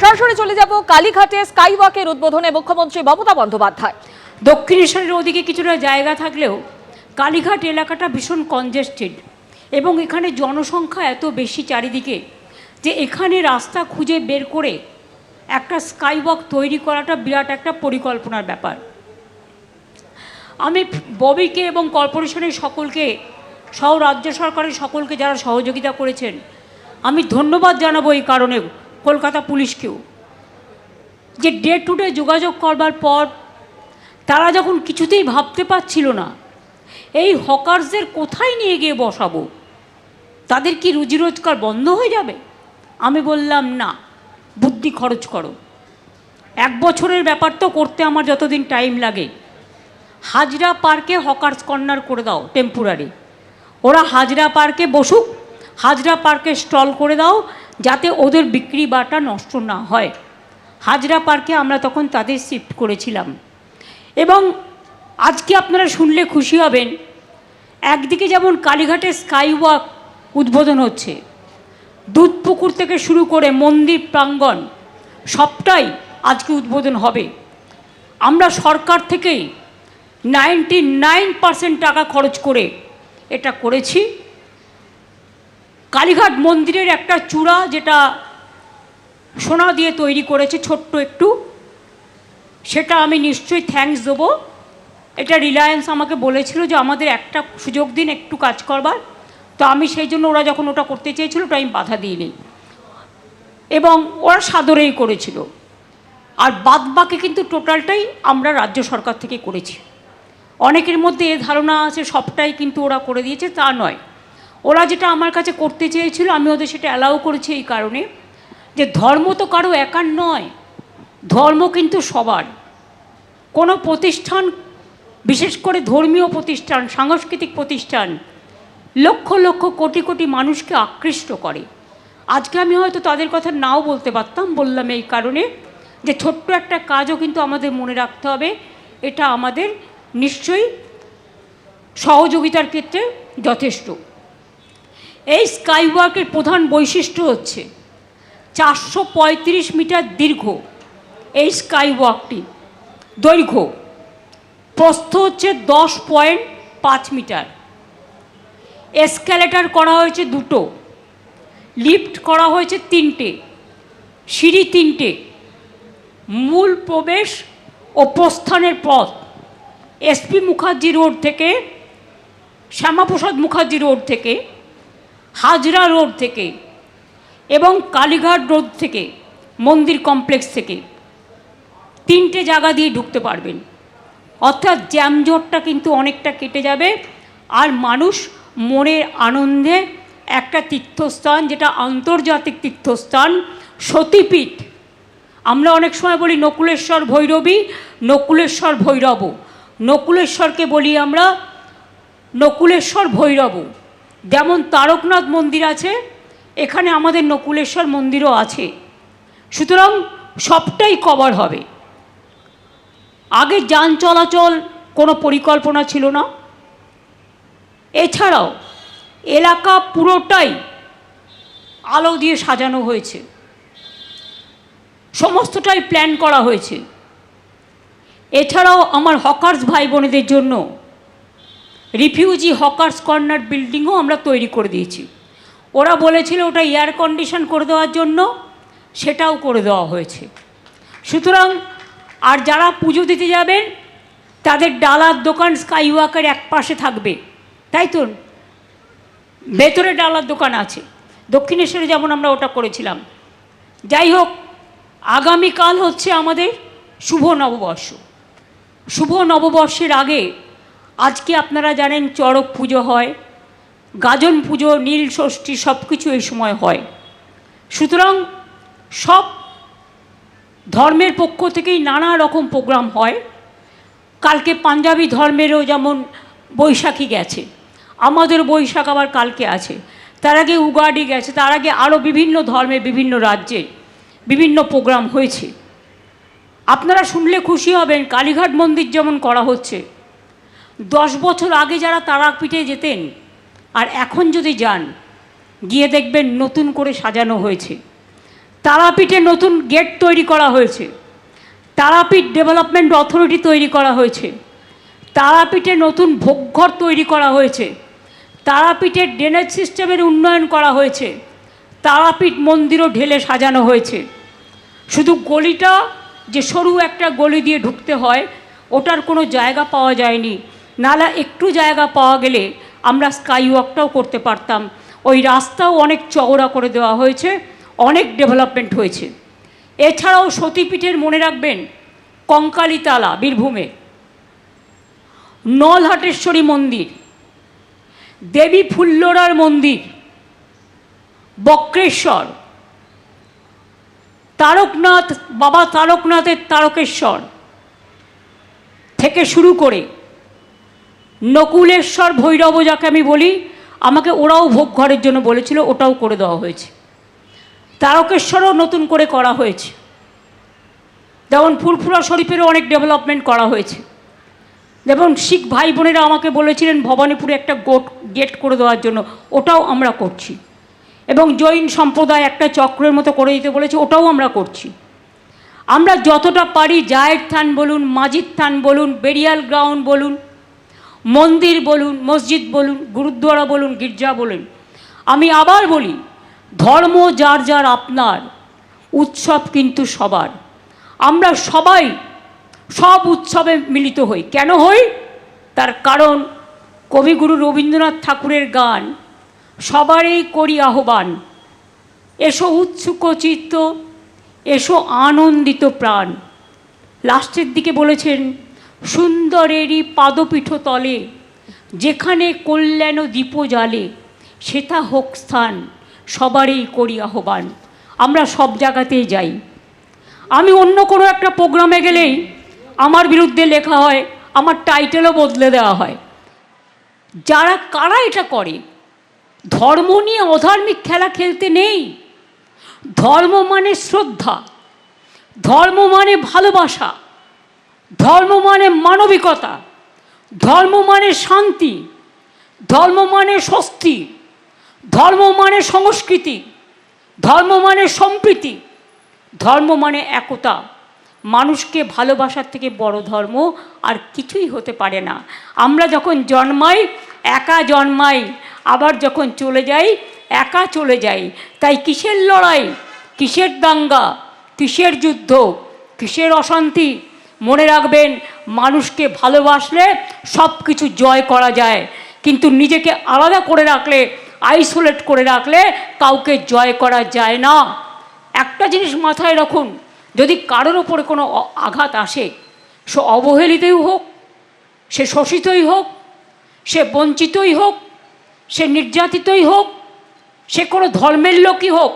সরাসরি চলে যাব কালীঘাটে স্কাইওয়াকের উদ্বোধনে মুখ্যমন্ত্রী মমতা বন্দ্যোপাধ্যায়। দক্ষিণেশ্বরের ওদিকে কিছুটা জায়গা থাকলেও কালীঘাট এলাকাটা ভীষণ কনজেস্টেড এবং এখানে জনসংখ্যা এত বেশি চারিদিকে যে এখানে রাস্তা খুঁজে বের করে একটা স্কাইওয়াক তৈরি করাটা বিরাট একটা পরিকল্পনার ব্যাপার। আমি ববিকে এবং কর্পোরেশনের সকলকে সহ রাজ্য সরকারের সকলকে যারা সহযোগিতা করেছেন আমি ধন্যবাদ জানাবো এই কারণে কলকাতা পুলিশকেও, যে ডে টু ডে যোগাযোগ করবার পর তারা যখন কিছুতেই ভাবতে পারছিল না এই হকার্সদের কোথায় নিয়ে গিয়ে বসাবো, তাদের কি রুজি রোজগার বন্ধ হয়ে যাবে, আমি বললাম না, বুদ্ধি খরচ করো। 1 বছরের ব্যাপার তো করতে আমার যতদিন টাইম লাগে, হাজরা পার্কে হকার্স কর্নার করে দাও টেম্পোরারি, ওরা হাজরা পার্কে বসুক, হাজরা পার্কে স্টল করে দাও যাতে ওদের বিক্রি বাটা নষ্ট না হয়। হাজরা পার্কে আমরা তখন তাদের শিফট করেছিলাম। এবং আজকে আপনারা শুনলে খুশি হবেন, একদিকে যেমন কালীঘাটে স্কাইওয়াক উদ্বোধন হচ্ছে, দুধপুকুর থেকে শুরু করে মন্দির প্রাঙ্গণ সবটাই আজকে উদ্বোধন হবে। আমরা সরকার থেকেই 99% টাকা খরচ করে এটা করেছি। কালীঘাট মন্দিরের একটা চূড়া যেটা সোনা দিয়ে তৈরি করেছে ছোট্ট একটু, সেটা আমি নিশ্চয়ই থ্যাঙ্কস দেবো। এটা রিলায়েন্স আমাকে বলেছিল যে আমাদের একটা সুযোগ দিন একটু কাজ করবার, তো আমি সেই জন্য ওরা যখন ওটা করতে চেয়েছিল ওটা আমি বাধা দিইনি এবং ওরা সাদরেই করেছিল। আর বাদবাকি কিন্তু টোটালটাই আমরা রাজ্য সরকার থেকে করেছি। অনেকের মধ্যে এ ধারণা আছে সবটাই কিন্তু ওরা করে দিয়েছে, তা নয়। ওরা যেটা আমার কাছে করতে চেয়েছিল আমি ওদের সেটা অ্যালাউ করেছি এই কারণে যে ধর্ম তো কারো একার নয়, ধর্ম কিন্তু সবার। কোনো প্রতিষ্ঠান, বিশেষ করে ধর্মীয় প্রতিষ্ঠান, সাংস্কৃতিক প্রতিষ্ঠান লক্ষ লক্ষ কোটি কোটি মানুষকে আকৃষ্ট করে। আজকে আমি হয়তো তাদের কথা নাও বলতে পারতাম, বললাম এই কারণে যে ছোট্ট একটা কাজও কিন্তু আমাদের মনে রাখতে হবে, এটা আমাদের নিশ্চয়ই সহযোগিতার ক্ষেত্রে যথেষ্ট। এই স্কাইওয়াকের প্রধান বৈশিষ্ট্য হচ্ছে 435 মিটার দীর্ঘ এই স্কাইওয়াকটি দৈর্ঘ্য, প্রস্থ হচ্ছে 10.5 মিটার, এসক্যালেটার করা হয়েছে 2টো, লিফট করা হয়েছে 3টে, সিঁড়ি 3টে, মূল প্রবেশ ও প্রস্থানের পথ এসপি মুখার্জি রোড থেকে, শ্যামাপ্রসাদ মুখার্জি রোড থেকে, হাজরা রোড থেকে এবং কালীঘাট রোড থেকে, মন্দির কমপ্লেক্স থেকে 3টে জায়গা দিয়ে ঢুকতে পারবেন। অর্থাৎ জ্যামজটটা কিন্তু অনেকটা কেটে যাবে। আর মানুষ মনের আনন্দে একটা তীর্থস্থান, যেটা আন্তর্জাতিক তীর্থস্থান, সতীপীঠ, আমরা অনেক সময় বলি নকুলেশ্বর ভৈরবী, নকুলেশ্বর ভৈরব, নকুলেশ্বরকে বলি আমরা নকুলেশ্বর ভৈরব। যেমন তারকনাথ মন্দির আছে, এখানে আমাদের নকুলেশ্বর মন্দিরও আছে। সুতরাং সবটাই কভার হবে। আগে যান চলাচল কোনো পরিকল্পনা ছিল না। এছাড়াও এলাকা পুরোটাই আলো দিয়ে সাজানো হয়েছে, সমস্তটাই প্ল্যান করা হয়েছে। এছাড়াও আমার হকার্স ভাই বোনেদের জন্য রিফিউজি হকার্স কর্নার বিল্ডিংও আমরা তৈরি করে দিয়েছি। ওরা বলেছিল ওটা এয়ার কন্ডিশন করে দেওয়ার জন্য, সেটাও করে দেওয়া হয়েছে। সুতরাং আর যারা পুজো দিতে যাবেন তাদের ডালার দোকান স্কাইওয়াকের এক পাশে থাকবে, তাই তো? ভেতরে ডালার দোকান আছে, দক্ষিণেশ্বরে যেমন আমরা ওটা করেছিলাম। যাই হোক, আগামীকাল হচ্ছে আমাদের শুভ নববর্ষ। শুভ নববর্ষের আগে আজকে আপনারা জানেন চড়ক পুজো হয়, গাজন পুজো, নীল ষষ্ঠী, সব কিছু এই সময় হয়। সুতরাং সব ধর্মের পক্ষ থেকেই নানা রকম প্রোগ্রাম হয়। কালকে পাঞ্জাবি ধর্মেরও যেমন বৈশাখী গেছে, আমাদের বৈশাখ আবার কালকে আছে, তার আগে উগাডি গেছে, তার আগে আরও বিভিন্ন ধর্মের বিভিন্ন রাজ্যে বিভিন্ন প্রোগ্রাম হয়েছে। আপনারা শুনলে খুশি হবেন, কালীঘাট মন্দির যেমন করা হচ্ছে, 10 বছর আগে যারা তারাপীঠে যেতেন আর এখন যদি যান, গিয়ে দেখবেন নতুন করে সাজানো হয়েছে। তারাপীঠে নতুন গেট তৈরি করা হয়েছে, তারাপীঠ ডেভেলপমেন্ট অথরিটি তৈরি করা হয়েছে, তারাপীঠে নতুন ভোগঘর তৈরি করা হয়েছে, তারাপীঠের ড্রেনেজ সিস্টেমের উন্নয়ন করা হয়েছে, তারাপীঠ মন্দিরও ঢেলে সাজানো হয়েছে। শুধু গলিটা যে সরু একটা গলি দিয়ে ঢুকতে হয়, ওটার কোনো জায়গা পাওয়া যায়নি। নালা একটু জায়গা পাওয়া গেলে আমরা স্কাই ওয়াকটাও করতে পারতাম। ওই রাস্তাও অনেক চওড়া করে দেওয়া হয়েছে, অনেক ডেভেলপমেন্ট হয়েছে। এছাড়াও সতীপীঠের মনে রাখবেন কঙ্কালীতলা বীরভূমে, নলহাটেশ্বরী মন্দির, দেবী ফুল্লরার মন্দির, বক্রেশ্বর, তারকনাথ, বাবা তারকনাথের তারকেশ্বর থেকে শুরু করে নকুলেশ্বর ভৈরব, যাকে আমি বলি, আমাকে ওরাও ভোগ ঘরের জন্য বলেছিল, ওটাও করে দেওয়া হয়েছে। তারকেশ্বরও নতুন করে করা হয়েছে। যেমন ফুরফুরা শরীফেরও অনেক ডেভেলপমেন্ট করা হয়েছে। যেমন শিখ ভাই বোনেরা আমাকে বলেছিলেন ভবানীপুরে একটা গেট করে দেওয়ার জন্য, ওটাও আমরা করছি। এবং জৈন সম্প্রদায় একটা চক্রের মতো করে দিতে বলেছে, ওটাও আমরা করছি। আমরা যতটা পারি জায়ের থান বলুন, মাজিদ থান বলুন, বেরিয়াল গ্রাউন্ড বলুন, মন্দির বলুন, মসজিদ বলুন, গুরুদ্বারা বলুন, গির্জা বলুন, আমি আবার বলি, ধর্ম যার যার আপনার, উৎসব কিন্তু সবার। আমরা সবাই সব উৎসবে মিলিত হই। কেন হই? তার কারণ কবিগুরু রবীন্দ্রনাথ ঠাকুরের গান, সবারই করি আহ্বান, এসো উৎসুক চিত্ত, এসো আনন্দিত প্রাণ। লাস্টের দিকে বলেছেন, সুন্দরেরই পাদপীঠ তলে, যেখানে কল্যাণ দীপ জ্বালে, সেথা হোক স্থান, সবারই করি আহ্বান। আমরা সব জায়গাতেই যাই। আমি অন্য কোনো একটা প্রোগ্রামে গেলেই আমার বিরুদ্ধে লেখা হয়, আমার টাইটেলও বদলে দেওয়া হয়। কারা এটা করে? ধর্ম নিয়ে অধার্মিক খেলা খেলতে নেই। ধর্ম মানে শ্রদ্ধা, ধর্ম মানে ভালোবাসা, ধর্ম মানে মানবিকতা, ধর্ম মানে শান্তি, ধর্ম মানে স্বস্তি, ধর্ম মানে সংস্কৃতি, ধর্ম মানে সম্প্রীতি, ধর্ম মানে একতা। মানুষকে ভালোবাসার থেকে বড় ধর্ম আর কিছুই হতে পারে না। আমরা যখন জন্মাই একা জন্মাই, আবার যখন চলে যাই একা চলে যাই। তাই কিসের লড়াই, কিসের দাঙ্গা, কিসের যুদ্ধ, কিসের অশান্তি? মনে রাখবেন, মানুষকে ভালোবাসলে সব কিছু জয় করা যায়, কিন্তু নিজেকে আলাদা করে রাখলে, আইসোলেট করে রাখলে কাউকে জয় করা যায় না। একটা জিনিস মাথায় রাখুন, যদি কারোর ওপরে কোনো আঘাত আসে, সে অবহেলিতই হোক, সে শোষিতই হোক, সে বঞ্চিতই হোক, সে নির্যাতিতই হোক, সে কোনো ধর্মের লোকই হোক,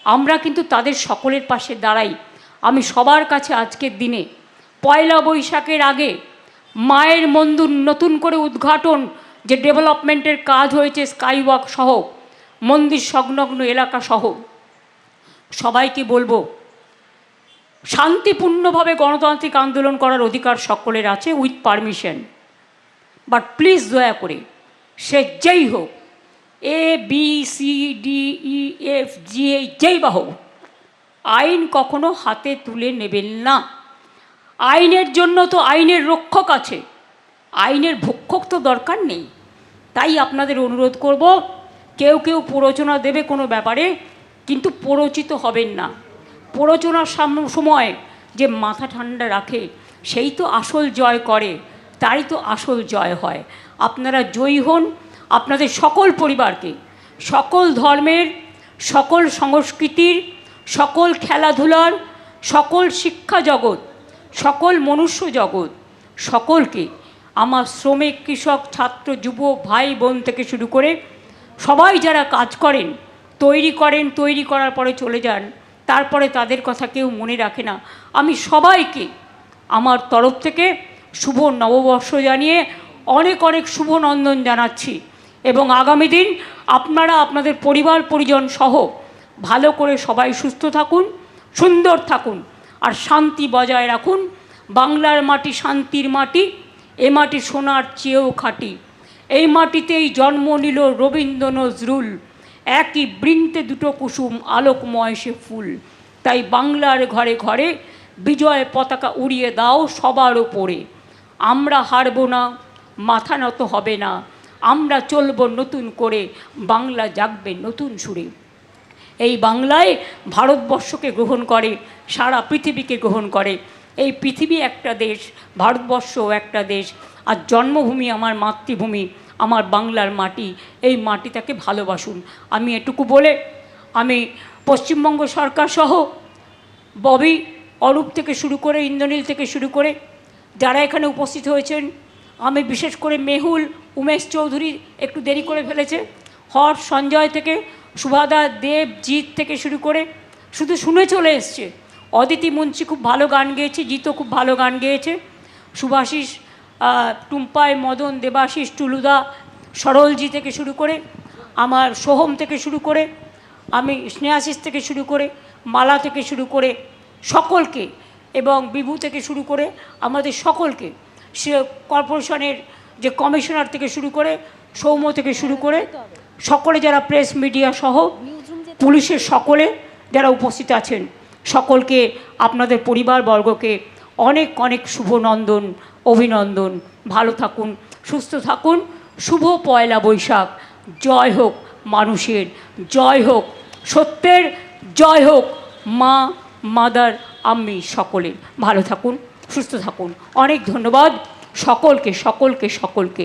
আমরা কিন্তু তাদের সকলের পাশে দাঁড়াই। আমি সবার কাছে আজকের দিনে পয়লা বৈশাখের আগে মায়ের মন্দির নতুন করে উদ্ঘাটন, যে ডেভেলপমেন্টের কাজ হয়েছে স্কাইওয়াক সহ, মন্দির সংলগ্ন এলাকা সহ, সবাইকে বলবো, শান্তিপূর্ণভাবে গণতান্ত্রিক আন্দোলন করার অধিকার সকলের আছে, উইথ পারমিশন। বাট প্লিজ দয়া করে, সে যেই হোক, ABCDEFGH যেই বা হোক, আইন কখনো হাতে তুলে নেবেন না। আইনের জন্য তো আইনের রক্ষক আছে, আইনের ভক্ষক তো দরকার নেই। তাই আপনাদের অনুরোধ করব, কেউ কেউ প্ররোচনা দেবে কোনো ব্যাপারে, কিন্তু প্ররোচিত হবেন না। প্ররোচনার সময় যে মাথা ঠান্ডা রাখে, সেই তো আসল জয় করে, তারই তো আসল জয় হয়। আপনারা জয়ী হন। আপনাদের সকল পরিবারকে, সকল ধর্মের, সকল সংস্কৃতির, সকল খেলাধুলার, সকল শিক্ষা জগৎ, সকল মনুষ্য জগৎ, সকলকে আমার শ্রমিক, কৃষক, ছাত্র, যুব ভাই বোন থেকে শুরু করে সবাই যারা কাজ করেন, তৈরি করার পরে চলে যান, তারপরে তাদের কথা কেউ মনে রাখে না, আমি সবাইকে আমার তরফ থেকে শুভ নববর্ষ জানিয়ে অনেক অনেক শুভ নন্দন জানাচ্ছি। এবং আগামী দিন আপনারা আপনাদের পরিবার পরিজন সহ ভালো করে সবাই সুস্থ থাকুন, সুন্দর থাকুন, আর শান্তি বজায় রাখুন। বাংলার মাটি শান্তির মাটি, এ মাটি সোনার চেয়েও খাঁটি। এই মাটিতেই জন্ম নিল রবীন্দ্র নজরুল, একই বৃন্তে দুটো কুসুম, আলোকময় সে ফুল। তাই বাংলার ঘরে ঘরে বিজয় পতাকা উড়িয়ে দাও সবার ওপরে। আমরা হারব না, মাথা নত হবে না, আমরা চলব নতুন করে, বাংলা জাগবে নতুন সুরে। এই বাংলায় ভারতবর্ষকে গ্রহণ করে, সারা পৃথিবীকে গ্রহণ করে। এই পৃথিবী একটা দেশ, ভারতবর্ষও একটা দেশ। আর জন্মভূমি আমার মাতৃভূমি, আমার বাংলার মাটি, এই মাটিটাকে ভালোবাসুন। আমি এটুকু বলে আমি পশ্চিমবঙ্গ সরকার সহ ববি, অরূপ থেকে শুরু করে, ইন্দ্রনীল থেকে শুরু করে যারা এখানে উপস্থিত হয়েছেন, আমি বিশেষ করে মেহুল, উমেশ চৌধুরী একটু দেরি করে ফেলেছে, হর্ষ, সঞ্জয় থেকে সুভাদা, দেব, জিৎ থেকে শুরু করে শুধু শুনে চলে এসছে। অদিতি মুন্সি খুব ভালো গান গেয়েছে, জিতও খুব ভালো গান গেয়েছে, সুভাষিস, টুম্পাই, মদন, দেবাশিস, টুলুদা, সরলজি থেকে শুরু করে, আমার সোহম থেকে শুরু করে, আমি স্নেহাশিস থেকে শুরু করে, মালা থেকে শুরু করে সকলকে, এবং বিভু থেকে শুরু করে আমাদের সকলকে, সে কর্পোরেশনের যে কমিশনার থেকে শুরু করে, সৌম্য থেকে শুরু করে সকলে যারা প্রেস মিডিয়া সহ পুলিশের সকলে যারা উপস্থিত আছেন, সকলকে আপনাদের পরিবারবর্গকে অনেক অনেক শুভনন্দন, অভিনন্দন। ভালো থাকুন, সুস্থ থাকুন। শুভ পয়লা বৈশাখ। জয় হোক মানুষের, জয় হোক সত্যের, জয় হোক মা, মাদার, আম্মি সকলের। ভালো থাকুন, সুস্থ থাকুন। অনেক ধন্যবাদ সকলকে সকলকে সকলকে।